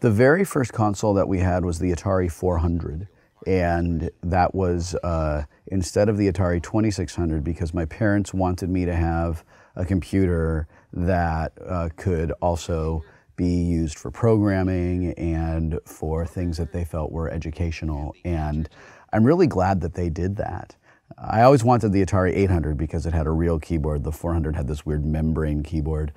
The very first console that we had was the Atari 400. And that was instead of the Atari 2600, because my parents wanted me to have a computer that could also be used for programming and for things that they felt were educational. And I'm really glad that they did that. I always wanted the Atari 800 because it had a real keyboard. The 400 had this weird membrane keyboard.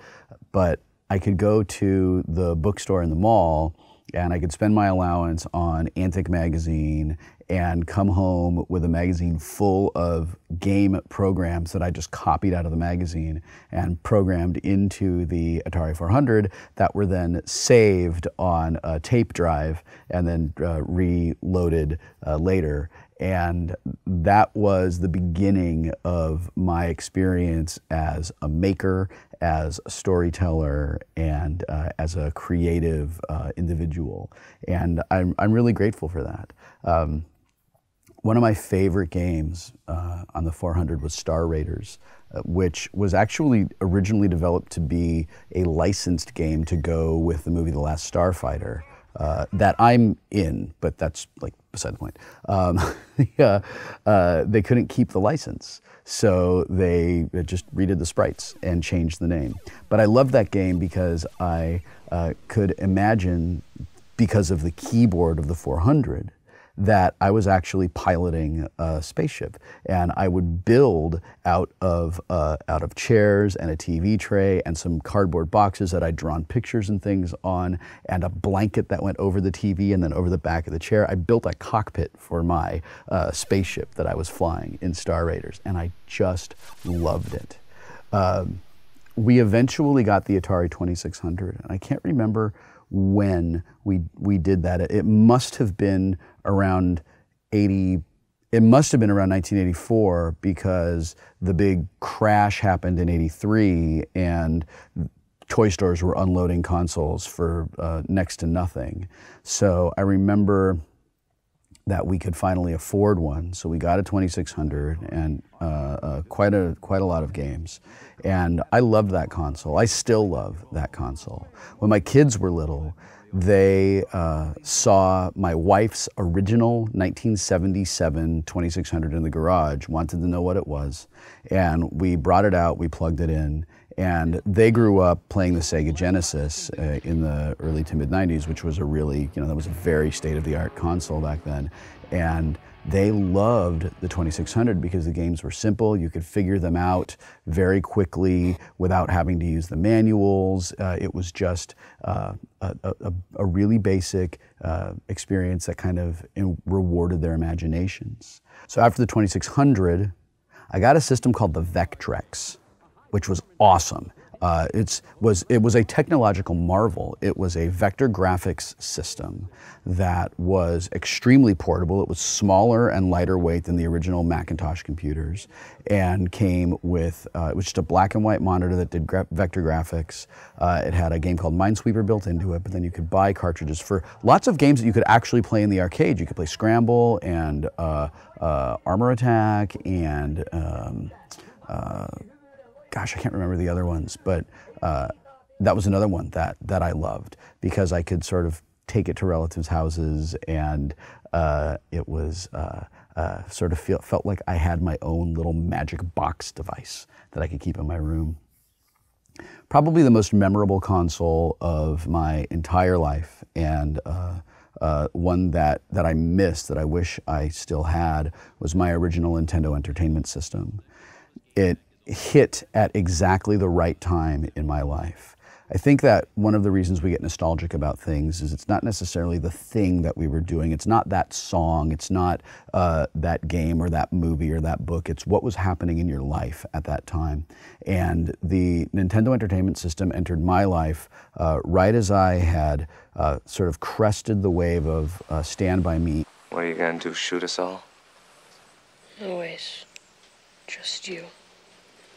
But I could go to the bookstore in the mall and I could spend my allowance on Antic magazine and come home with a magazine full of game programs that I just copied out of the magazine and programmed into the Atari 400 that were then saved on a tape drive and then reloaded later. And that was the beginning of my experience as a maker, as a storyteller, and as a creative individual. And I'm really grateful for that. One of my favorite games on the 400 was Star Raiders, which was actually originally developed to be a licensed game to go with the movie The Last Starfighter. That I'm in, but that's like beside the point. They couldn't keep the license, so they just redid the sprites and changed the name. But I loved that game because I could imagine, because of the keyboard of the 400, that I was actually piloting a spaceship, and I would build out of chairs and a TV tray and some cardboard boxes that I'd drawn pictures and things on, and a blanket that went over the TV and then over the back of the chair. I built a cockpit for my spaceship that I was flying in Star Raiders, and I just loved it. We eventually got the Atari 2600, and I can't remember when we did that. It must have been around 1984, because the big crash happened in 83 and toy stores were unloading consoles for next to nothing. So I remember that we could finally afford one. So we got a 2600 and quite a lot of games. And I loved that console. I still love that console. When my kids were little, they saw my wife's original 1977 2600 in the garage, wanted to know what it was, and we brought it out, we plugged it in, and they grew up playing the Sega Genesis in the early to mid 90s, which was a really, that was a very state-of-the-art console back then. And they loved the 2600 because the games were simple. You could figure them out very quickly without having to use the manuals. It was just a really basic experience that kind of rewarded their imaginations. So after the 2600, I got a system called the Vectrex, which was awesome. It was a technological marvel. It was a vector graphics system that was extremely portable. It was smaller and lighter weight than the original Macintosh computers, and came with, it was just a black and white monitor that did vector graphics. It had a game called Minesweeper built into it, but then you could buy cartridges for lots of games that you could actually play in the arcade. You could play Scramble and Armor Attack and gosh, I can't remember the other ones, but that was another one that I loved because I could sort of take it to relatives' houses, and it was sort of felt like I had my own little magic box device that I could keep in my room. Probably the most memorable console of my entire life, and one that I missed, that I wish I still had, was my original Nintendo Entertainment System. It hit at exactly the right time in my life. I think that one of the reasons we get nostalgic about things is it's not necessarily the thing that we were doing. It's not that song. It's not that game or that movie or that book. It's what was happening in your life at that time. And the Nintendo Entertainment System entered my life right as I had sort of crested the wave of Stand By Me. What are you gonna do, shoot us all? Always. Just you.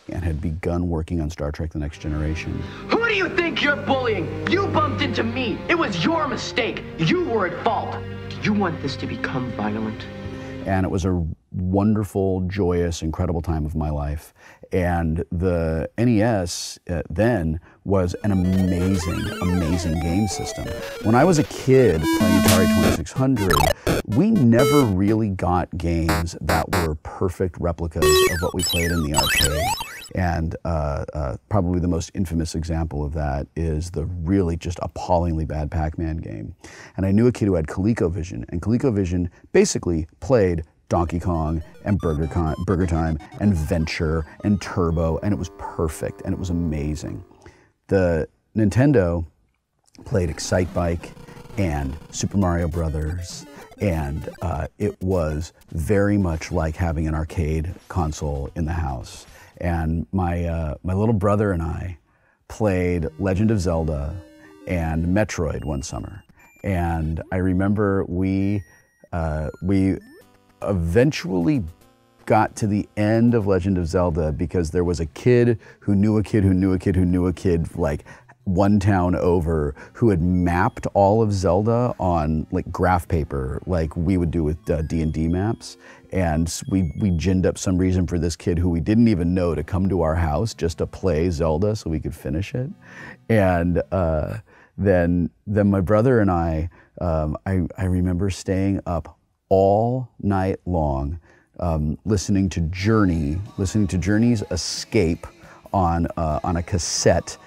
And had begun working on Star Trek: The Next Generation. Who do you think you're bullying? You bumped into me. It was your mistake. You were at fault. Do you want this to become violent? and it was a wonderful, joyous, incredible time of my life. And the NES then was an amazing, amazing game system. When I was a kid playing Atari 2600, we never really got games that were perfect replicas of what we played in the arcade. And probably the most infamous example of that is the really just appallingly bad Pac-Man game. And I knew a kid who had ColecoVision, and ColecoVision basically played Donkey Kong and Burger Time and Venture and Turbo, and it was perfect and it was amazing. The Nintendo played Excite Bike and Super Mario Brothers, and it was very much like having an arcade console in the house. And my little brother and I played Legend of Zelda and Metroid one summer, and I remember we eventually got to the end of Legend of Zelda because there was a kid who knew a kid who knew a kid who knew a kid like one town over who had mapped all of Zelda on like graph paper like we would do with D&D maps. And we ginned up some reason for this kid who we didn't even know to come to our house just to play Zelda so we could finish it. And then my brother and I remember staying up all night long listening to Journey's Escape on a cassette,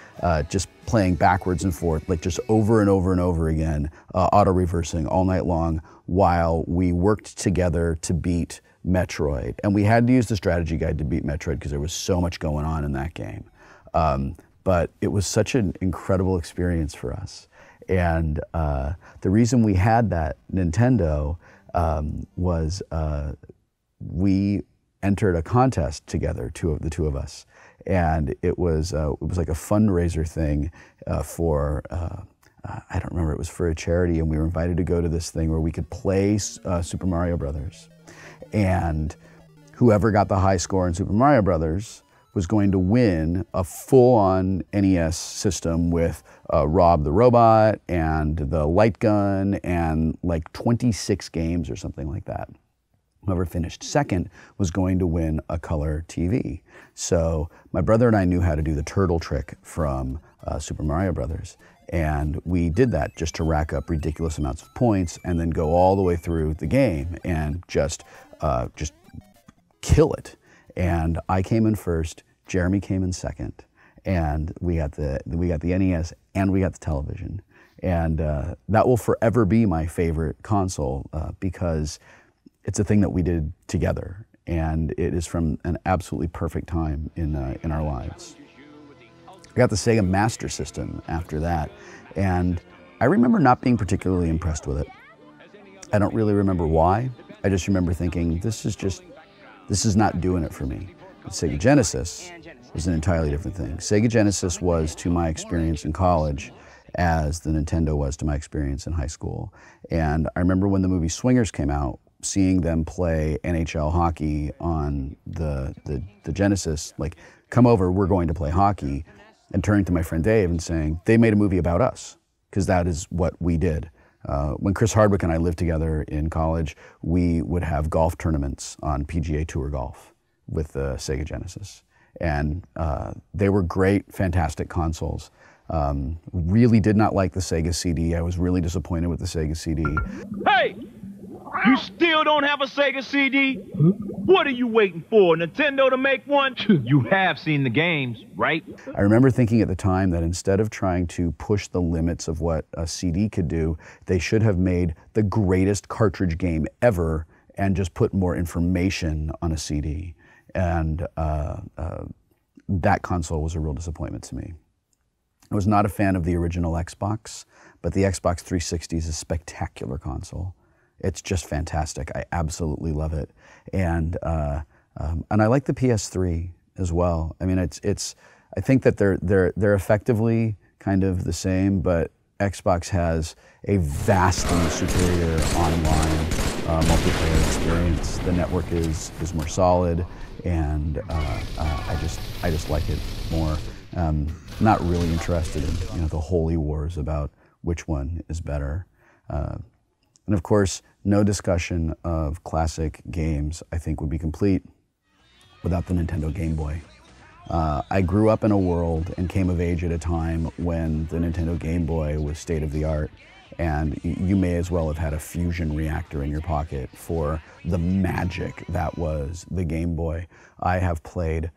just playing backwards and forth, like just over and over and over again, auto-reversing all night long while we worked together to beat Metroid. And we had to use the strategy guide to beat Metroid because there was so much going on in that game. But it was such an incredible experience for us. And the reason we had that Nintendo was we entered a contest together, the two of us, and it was like a fundraiser thing for I don't remember, it was for a charity, and we were invited to go to this thing where we could play Super Mario Brothers, and whoever got the high score in Super Mario Brothers was going to win a full-on NES system with Rob the Robot and the light gun and like 26 games or something like that. Whoever finished second was going to win a color TV. So my brother and I knew how to do the turtle trick from Super Mario Brothers. And we did that just to rack up ridiculous amounts of points and then go all the way through the game and just kill it. And I came in first, Jeremy came in second, and we got the NES and we got the television. And that will forever be my favorite console because it's a thing that we did together, and it is from an absolutely perfect time in our lives. I got the Sega Master System after that, and I remember not being particularly impressed with it. I don't really remember why. I just remember thinking, this is not doing it for me. The Sega Genesis was an entirely different thing. Sega Genesis was to my experience in college as the Nintendo was to my experience in high school. And I remember when the movie Swingers came out, seeing them play NHL hockey on the Genesis, like, come over, we're going to play hockey, and turning to my friend Dave and saying, they made a movie about us, because that is what we did. When Chris Hardwick and I lived together in college, we would have golf tournaments on PGA Tour Golf with the Sega Genesis. And they were great, fantastic consoles. Really did not like the Sega CD. I was really disappointed with the Sega CD. Hey! You still don't have a Sega CD? What are you waiting for, Nintendo to make one? You have seen the games, right? I remember thinking at the time that instead of trying to push the limits of what a CD could do, they should have made the greatest cartridge game ever and just put more information on a CD. And that console was a real disappointment to me. I was not a fan of the original Xbox, but the Xbox 360 is a spectacular console. It's just fantastic. I absolutely love it, and I like the PS3 as well. I mean, it's. I think that they're effectively kind of the same, but Xbox has a vastly superior online multiplayer experience. The network is more solid, and I just like it more. Not really interested in the holy wars about which one is better. And of course, no discussion of classic games, I think, would be complete without the Nintendo Game Boy. I grew up in a world and came of age at a time when the Nintendo Game Boy was state of the art, and you may as well have had a fusion reactor in your pocket for the magic that was the Game Boy. I have played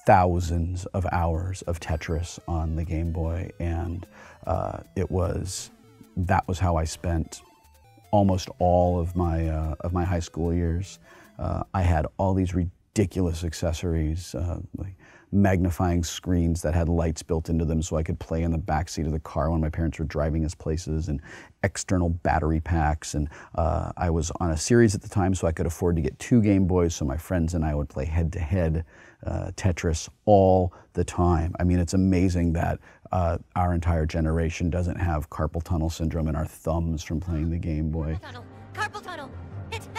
thousands of hours of Tetris on the Game Boy, and that was how I spent almost all of my high school years. I had all these ridiculous accessories, like magnifying screens that had lights built into them so I could play in the backseat of the car when my parents were driving us places, and external battery packs. And I was on a series at the time, so I could afford to get 2 Game Boys, so my friends and I would play head-to-head Tetris all the time. I mean, it's amazing that our entire generation doesn't have carpal tunnel syndrome in our thumbs from playing the Game Boy. Carpal tunnel! It's...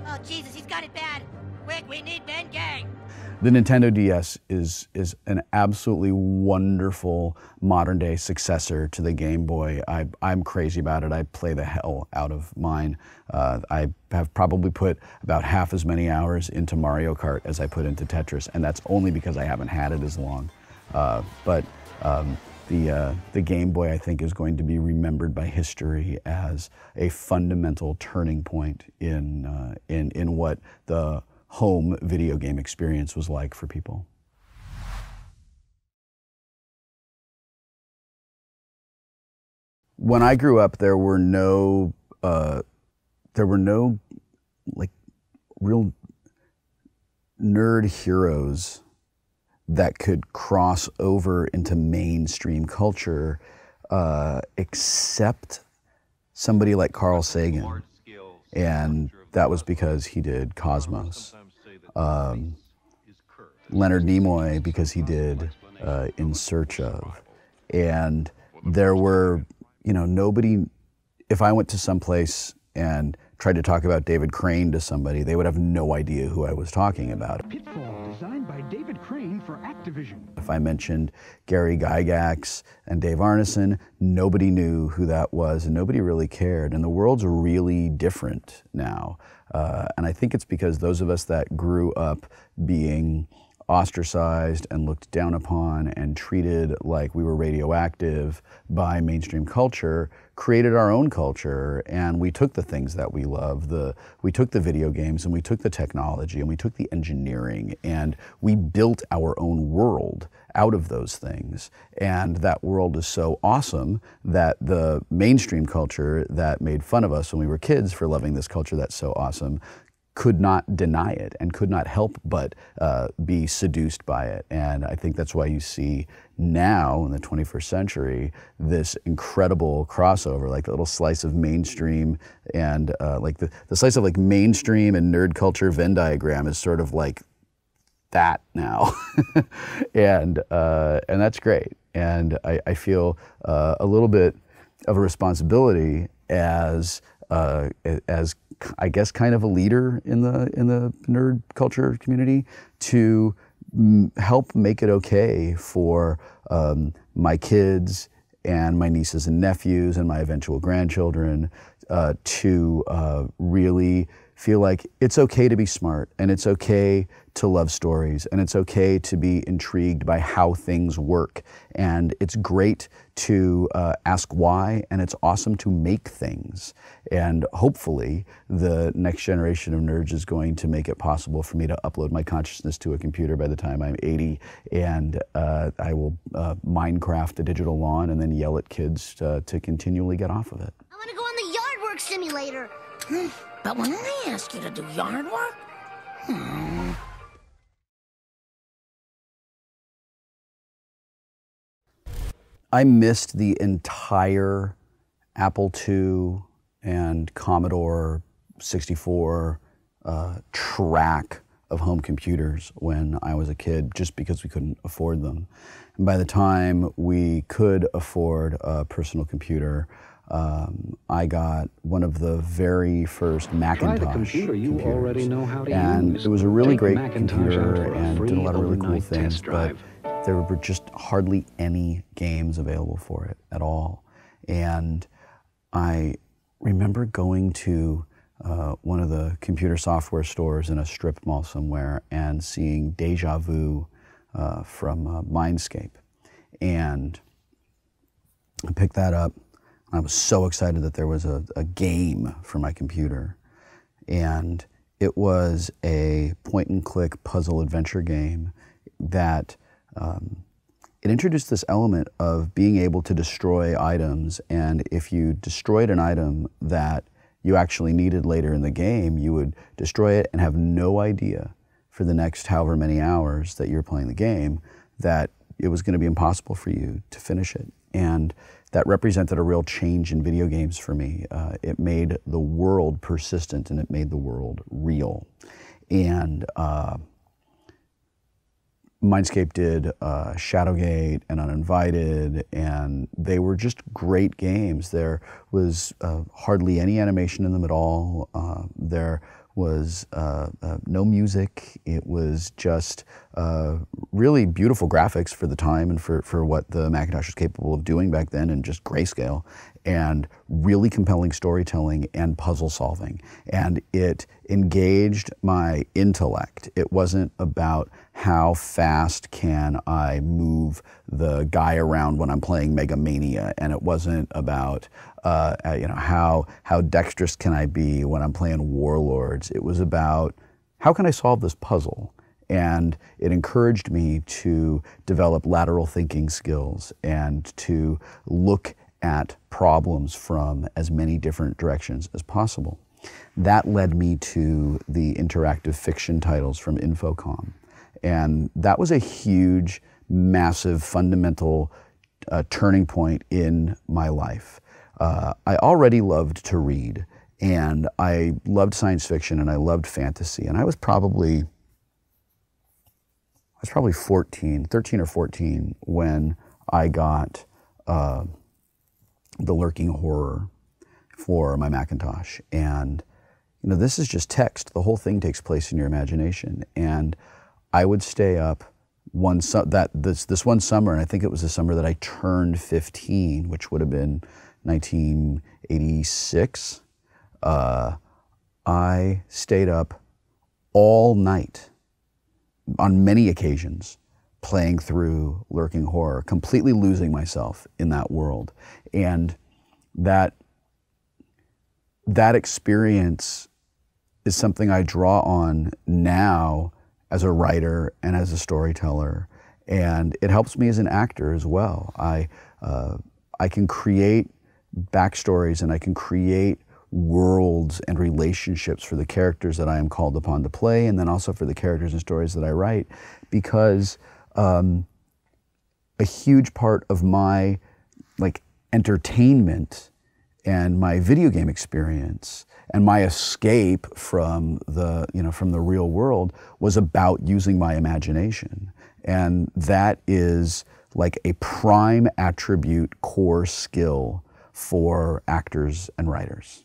Oh, Jesus, he's got it bad! Quick, we need Ben Gang! The Nintendo DS is an absolutely wonderful modern-day successor to the Game Boy. I'm crazy about it. I play the hell out of mine. I have probably put about half as many hours into Mario Kart as I put into Tetris, and that's only because I haven't had it as long. But the Game Boy, I think, is going to be remembered by history as a fundamental turning point in what the home video game experience was like for people. When I grew up, there were no like real nerd heroes that could cross over into mainstream culture, except somebody like Carl Sagan, and that was because he did Cosmos. Leonard Nimoy because he did In Search Of. And there were, nobody, if I went to some place and tried to talk about David Crane to somebody, they would have no idea who I was talking about. Pitfall, designed by David Crane for Activision. If I mentioned Gary Gygax and Dave Arneson, nobody knew who that was, and nobody really cared. And the world's really different now. And I think it's because those of us that grew up being ostracized and looked down upon and treated like we were radioactive by mainstream culture created our own culture, and we took the things that we love. We took the video games, and we took the technology, and we took the engineering, and we built our own world out of those things. And that world is so awesome that the mainstream culture that made fun of us when we were kids for loving this culture that's so awesome could not deny it and could not help but be seduced by it. And I think that's why you see now in the 21st century this incredible crossover, like the little slice of mainstream and like the slice of like mainstream and nerd culture Venn diagram is sort of like that now. and that's great. And I feel a little bit of a responsibility as I guess kind of a leader in the nerd culture community to help make it okay for my kids and my nieces and nephews and my eventual grandchildren to really feel like it's okay to be smart, and it's okay to love stories, and it's okay to be intrigued by how things work, and it's great to ask why, and it's awesome to make things. And hopefully the next generation of nerds is going to make it possible for me to upload my consciousness to a computer by the time I'm 80, and I will Minecraft a digital lawn and then yell at kids to continually get off of it. I want to go on the yard work simulator. But when I ask you to do yard work, I missed the entire Apple II and Commodore 64 track of home computers when I was a kid, just because we couldn't afford them. And by the time we could afford a personal computer, I got one of the very first Macintosh computer you computers. already know how to and use. it was a really Take great Macintosh computer out for a and free did a lot of really cool overnight things, test but drive. there were just hardly any games available for it at all. And I remember going to one of the computer software stores in a strip mall somewhere and seeing Deja Vu from Mindscape. And I picked that up. I was so excited that there was a game for my computer. And it was a point-and-click puzzle adventure game that it introduced this element of being able to destroy items, and if you destroyed an item that you actually needed later in the game, you would destroy it and have no idea for the next however many hours that you're playing the game that it was going to be impossible for you to finish it. And that represented a real change in video games for me. It made the world persistent and it made the world real. And Mindscape did Shadowgate and Uninvited, and they were just great games. There was hardly any animation in them at all. There was no music. It was just really beautiful graphics for the time and for what the Macintosh was capable of doing back then, and just grayscale, and really compelling storytelling and puzzle solving. And it engaged my intellect. It wasn't about how fast can I move the guy around when I'm playing Mega Mania, and it wasn't about how dexterous can I be when I'm playing Warlords. It was about how can I solve this puzzle. And it encouraged me to develop lateral thinking skills and to look at problems from as many different directions as possible. That led me to the interactive fiction titles from Infocom. And that was a huge, massive, fundamental turning point in my life. I already loved to read, and I loved science fiction, and I loved fantasy. And I was probably 13 or 14 when I got the Lurking Horror for my Macintosh. And this is just text. The whole thing takes place in your imagination. And I would stay up this one summer, and I think it was the summer that I turned 15, which would have been 1986. I stayed up all night on many occasions playing through Lurking Horror, completely losing myself in that world. And that experience is something I draw on now as a writer and as a storyteller, and it helps me as an actor as well. I can create backstories, and I can create worlds and relationships for the characters that I am called upon to play, and then also for the characters and stories that I write, because a huge part of my entertainment and my video game experience and my escape from the real world was about using my imagination. And that is like a prime attribute, core skill for actors and writers.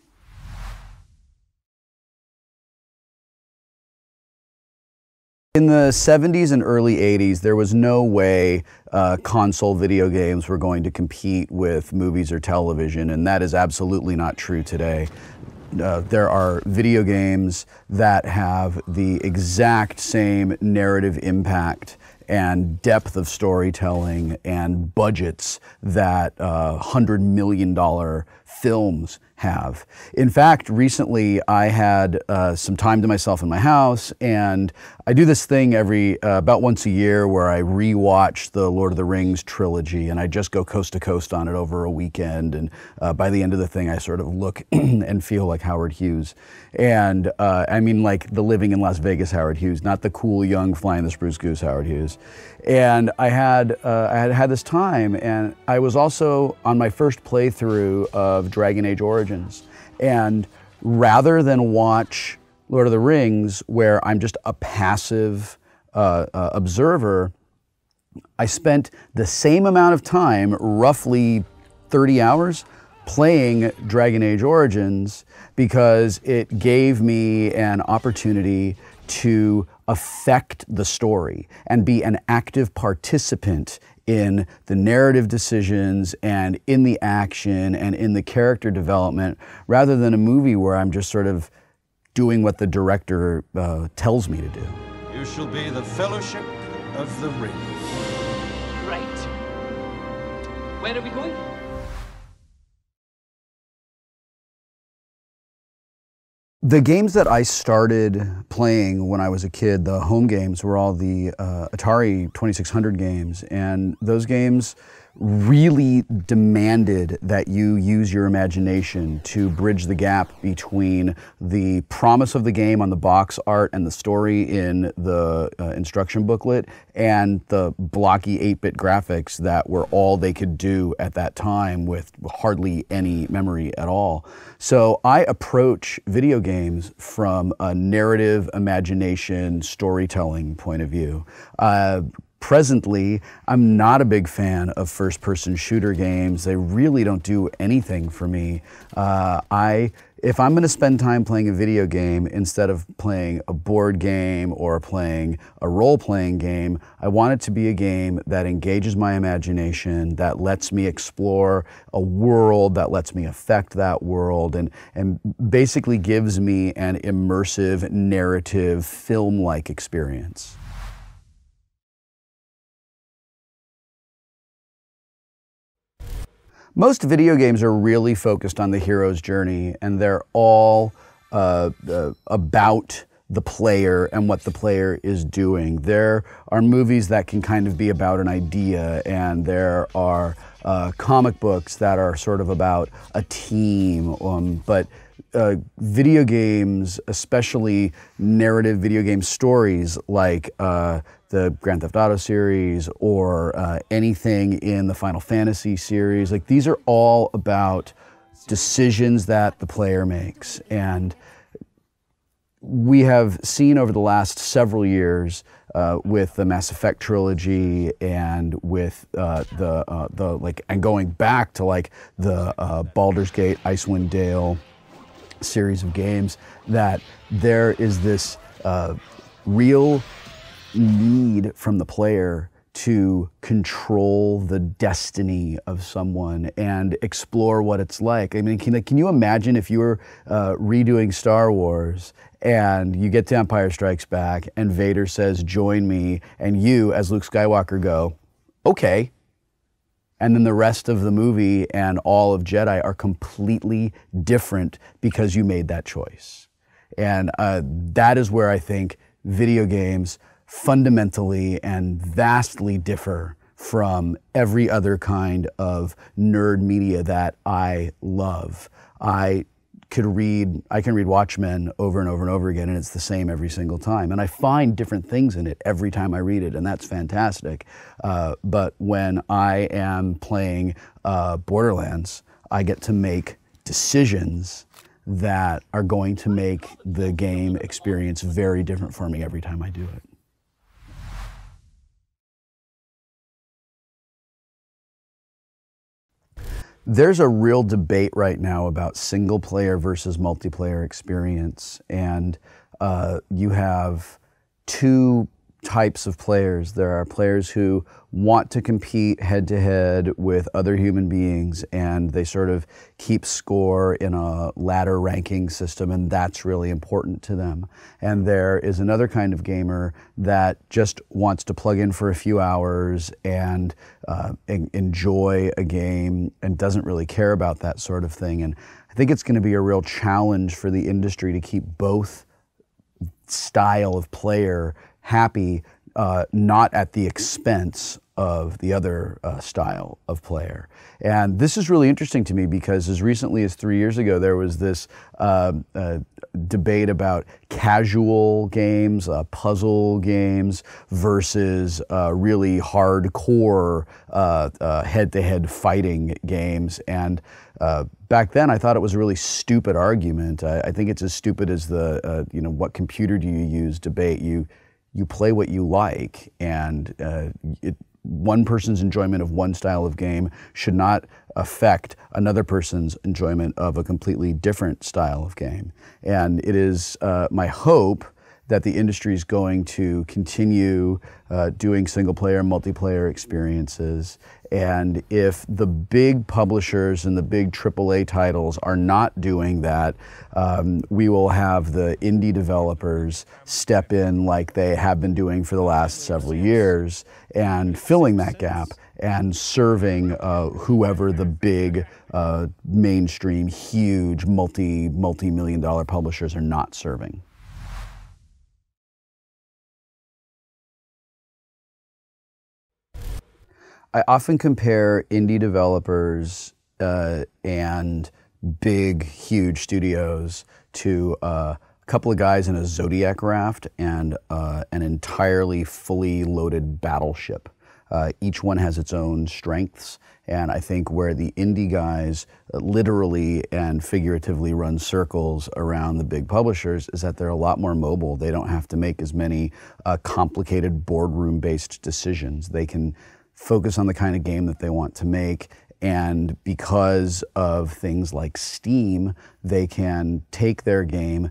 In the 70s and early 80s, there was no way console video games were going to compete with movies or television, and that is absolutely not true today. There are video games that have the exact same narrative impact and depth of storytelling and budgets that $100 million films have. In fact, recently I had some time to myself in my house, and I do this thing about once a year where I rewatch the Lord of the Rings trilogy, and I just go coast to coast on it over a weekend, and by the end of the thing I sort of look and feel like Howard Hughes. And I mean like the living in Las Vegas Howard Hughes, not the cool young flying the spruce goose Howard Hughes. And I had this time, and I was also on my first playthrough of Dragon Age Origins. And rather than watch Lord of the Rings, where I'm just a passive observer, I spent the same amount of time, roughly 30 hours, playing Dragon Age Origins, because it gave me an opportunity to affect the story and be an active participant in the narrative decisions and in the action and in the character development, rather than a movie where I'm just sort of doing what the director tells me to do. You shall be the Fellowship of the Ring. Right. Where are we going? The games that I started playing when I was a kid, the home games, were all the Atari 2600 games, and those games really demanded that you use your imagination to bridge the gap between the promise of the game on the box art and the story in the instruction booklet and the blocky 8-bit graphics that were all they could do at that time with hardly any memory at all. So I approach video games from a narrative, imagination, storytelling point of view. Presently, I'm not a big fan of first-person shooter games. They really don't do anything for me. If I'm going to spend time playing a video game instead of playing a board game or playing a role-playing game, I want it to be a game that engages my imagination, that lets me explore a world, that lets me affect that world, and basically gives me an immersive, narrative, film-like experience. Most video games are really focused on the hero's journey, and they're all about the player and what the player is doing. There are movies that can kind of be about an idea, and there are comic books that are sort of about a team, but video games, especially narrative video game stories like the Grand Theft Auto series or anything in the Final Fantasy series, like these are all about decisions that the player makes. And we have seen over the last several years with the Mass Effect trilogy and with and going back to like the Baldur's Gate, Icewind Dale series of games, that there is this real need from the player to control the destiny of someone and explore what it's like. I mean, can you imagine if you were redoing Star Wars and you get to Empire Strikes Back and Vader says, "Join me," and you, as Luke Skywalker, go, "Okay." And then the rest of the movie and all of Jedi are completely different because you made that choice. And that is where I think video games fundamentally and vastly differ from every other kind of nerd media that I love. I can read Watchmen over and over and over again, and it's the same every single time. And I find different things in it every time I read it, and that's fantastic. But when I am playing Borderlands, I get to make decisions that are going to make the game experience very different for me every time I do it. There's a real debate right now about single player versus multiplayer experience, and you have two types of players. There are players who want to compete head-to-head with other human beings, and they sort of keep score in a ladder ranking system, and that's really important to them. And there is another kind of gamer that just wants to plug in for a few hours and enjoy a game and doesn't really care about that sort of thing. And I think it's going to be a real challenge for the industry to keep both style of player happy, not at the expense of the other style of player. And this is really interesting to me because as recently as 3 years ago, there was this debate about casual games, puzzle games, versus really hardcore head-to-head fighting games. And back then, I thought it was a really stupid argument. I think it's as stupid as the, what computer do you use debate. You play what you like, and one person's enjoyment of one style of game should not affect another person's enjoyment of a completely different style of game. And it is my hope that the industry is going to continue doing single-player, multiplayer experiences. And if the big publishers and the big AAA titles are not doing that, we will have the indie developers step in like they have been doing for the last several years and filling that gap and serving whoever the big mainstream, huge, multi-million dollar publishers are not serving. I often compare indie developers and big, huge studios to a couple of guys in a Zodiac raft and an entirely fully loaded battleship. Each one has its own strengths, and I think where the indie guys literally and figuratively run circles around the big publishers is that they're a lot more mobile. They don't have to make as many complicated boardroom-based decisions. They can focus on the kind of game that they want to make, and because of things like Steam, they can take their game,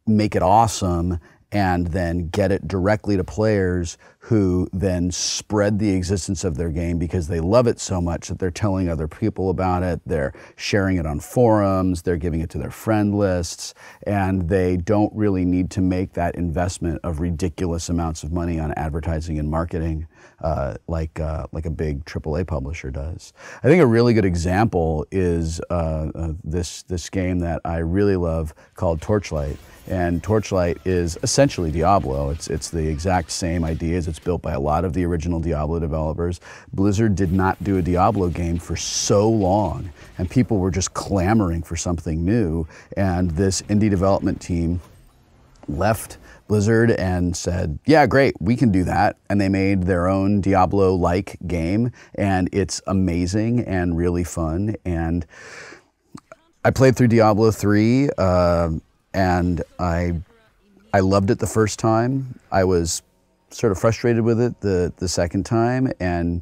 make it awesome, and then get it directly to players who then spread the existence of their game because they love it so much that they're telling other people about it, they're sharing it on forums, they're giving it to their friend lists, and they don't really need to make that investment of ridiculous amounts of money on advertising and marketing like a big AAA publisher does. I think a really good example is this game that I really love called Torchlight. And Torchlight is essentially Diablo. It's the exact same ideas. It's built by a lot of the original Diablo developers. Blizzard did not do a Diablo game for so long, and people were just clamoring for something new. And this indie development team left Blizzard and said, yeah, great, we can do that. And they made their own Diablo-like game, and it's amazing and really fun. And I played through Diablo 3, and I loved it the first time. I was sort of frustrated with it the second time, and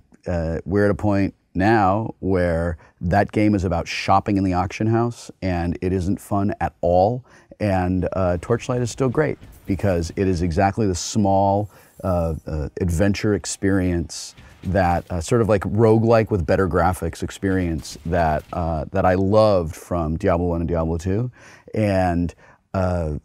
we're at a point now where that game is about shopping in the auction house, and it isn't fun at all. And Torchlight is still great because it is exactly the small adventure experience that sort of like roguelike with better graphics experience that I loved from Diablo 1 and Diablo 2. And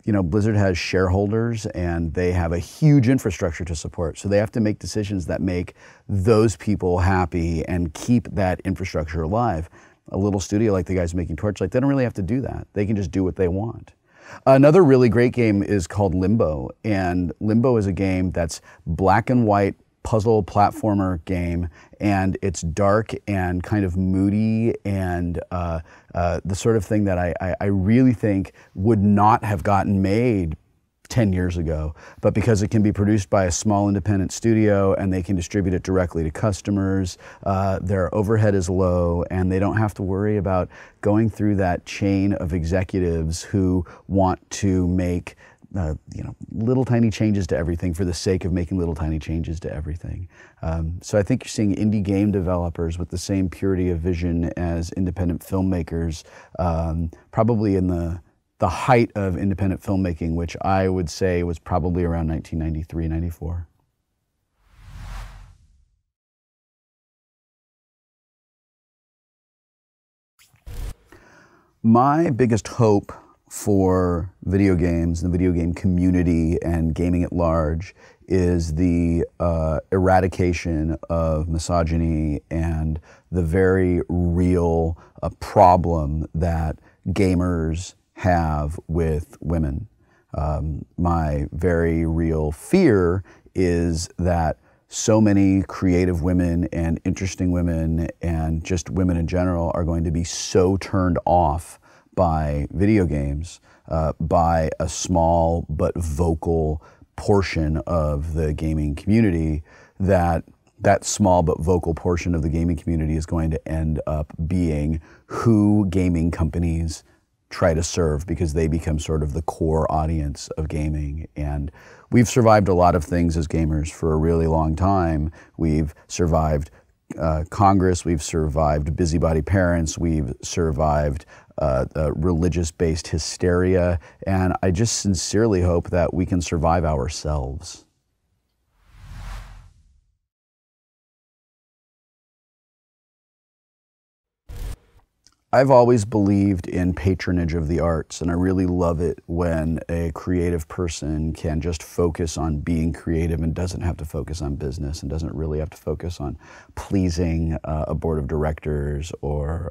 you know, Blizzard has shareholders and they have a huge infrastructure to support. So they have to make decisions that make those people happy and keep that infrastructure alive. A little studio like the guys making Torchlight, they don't really have to do that. They can just do what they want. Another really great game is called Limbo. And Limbo is a game that's black and white puzzle platformer game, and it's dark and kind of moody and the sort of thing that I really think would not have gotten made 10 years ago, but because it can be produced by a small independent studio and they can distribute it directly to customers, their overhead is low and they don't have to worry about going through that chain of executives who want to make you know, little tiny changes to everything for the sake of making little tiny changes to everything. So I think you're seeing indie game developers with the same purity of vision as independent filmmakers, probably in the height of independent filmmaking, which I would say was probably around 1993, 94. My biggest hope for video games and the video game community and gaming at large is the eradication of misogyny and the very real problem that gamers have with women. My very real fear is that so many creative women and interesting women and just women in general are going to be so turned off by video games, by a small but vocal portion of the gaming community, that small but vocal portion of the gaming community is going to end up being who gaming companies try to serve, because they become sort of the core audience of gaming. And we've survived a lot of things as gamers for a really long time. We've survived Congress, we've survived busybody parents, we've survived religious-based hysteria, and I just sincerely hope that we can survive ourselves. I've always believed in patronage of the arts, and I really love it when a creative person can just focus on being creative and doesn't have to focus on business and doesn't really have to focus on pleasing a board of directors or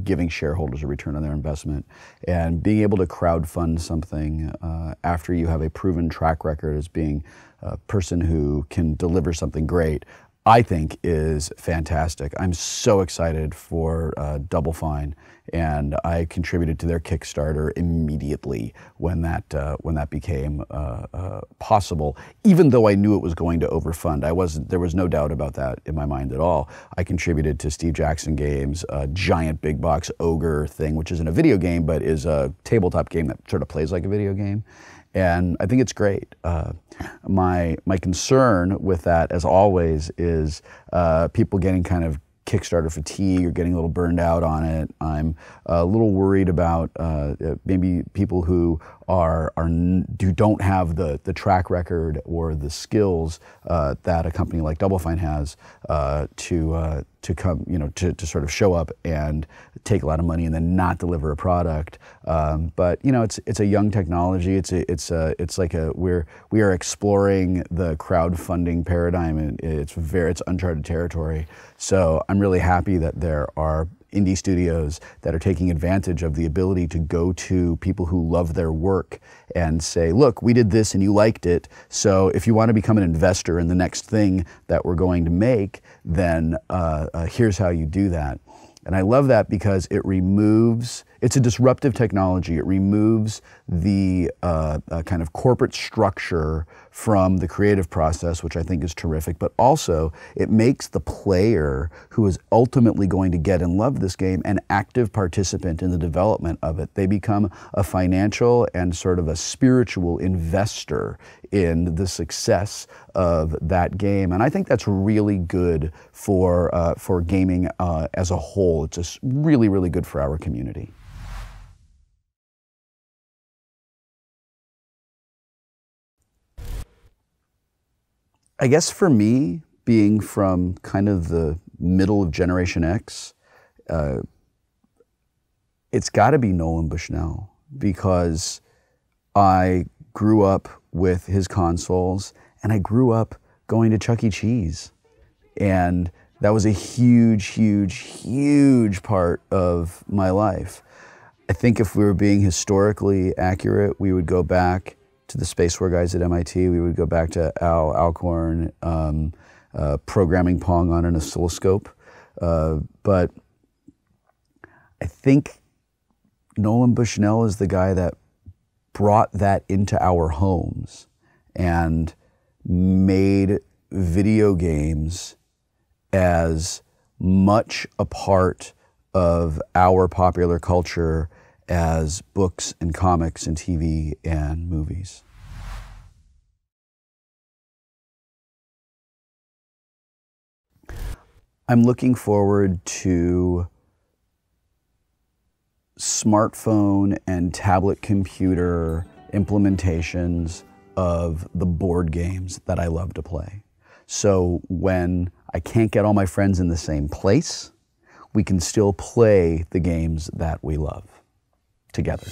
giving shareholders a return on their investment. And being able to crowdfund something after you have a proven track record as being a person who can deliver something great, I think is fantastic. I'm so excited for Double Fine, and I contributed to their Kickstarter immediately when that became possible. Even though I knew it was going to overfund, there was no doubt about that in my mind at all. I contributed to Steve Jackson Games' giant big box ogre thing, which isn't a video game but is a tabletop game that sort of plays like a video game. And I think it's great. My concern with that, as always, is people getting kind of Kickstarter fatigue or getting a little burned out on it. I'm a little worried about maybe people who don't have the track record or the skills that a company like Double Fine has to come, to sort of show up and take a lot of money and then not deliver a product. But it's a young technology. We are exploring the crowdfunding paradigm, and it's uncharted territory. So I'm really happy that there are indie studios that are taking advantage of the ability to go to people who love their work and say, look, we did this and you liked it, so if you want to become an investor in the next thing that we're going to make, then here's how you do that. And I love that because it's a disruptive technology. It removes the kind of corporate structure from the creative process, which I think is terrific, but also it makes the player who is ultimately going to get and love this game an active participant in the development of it. They become a financial and sort of a spiritual investor in the success of that game. And I think that's really good for gaming as a whole. It's just really, really good for our community. I guess for me, being from kind of the middle of Generation X, it's got to be Nolan Bushnell, because I grew up with his consoles and I grew up going to Chuck E. Cheese. And that was a huge, huge, huge part of my life. I think if we were being historically accurate, we would go back to the Spacewar guys at MIT. We would go back to Al Alcorn programming Pong on an oscilloscope. But I think Nolan Bushnell is the guy that brought that into our homes and made video games as much a part of our popular culture as books and comics and TV and movies. I'm looking forward to smartphone and tablet computer implementations of the board games that I love to play. So when I can't get all my friends in the same place, we can still play the games that we love together.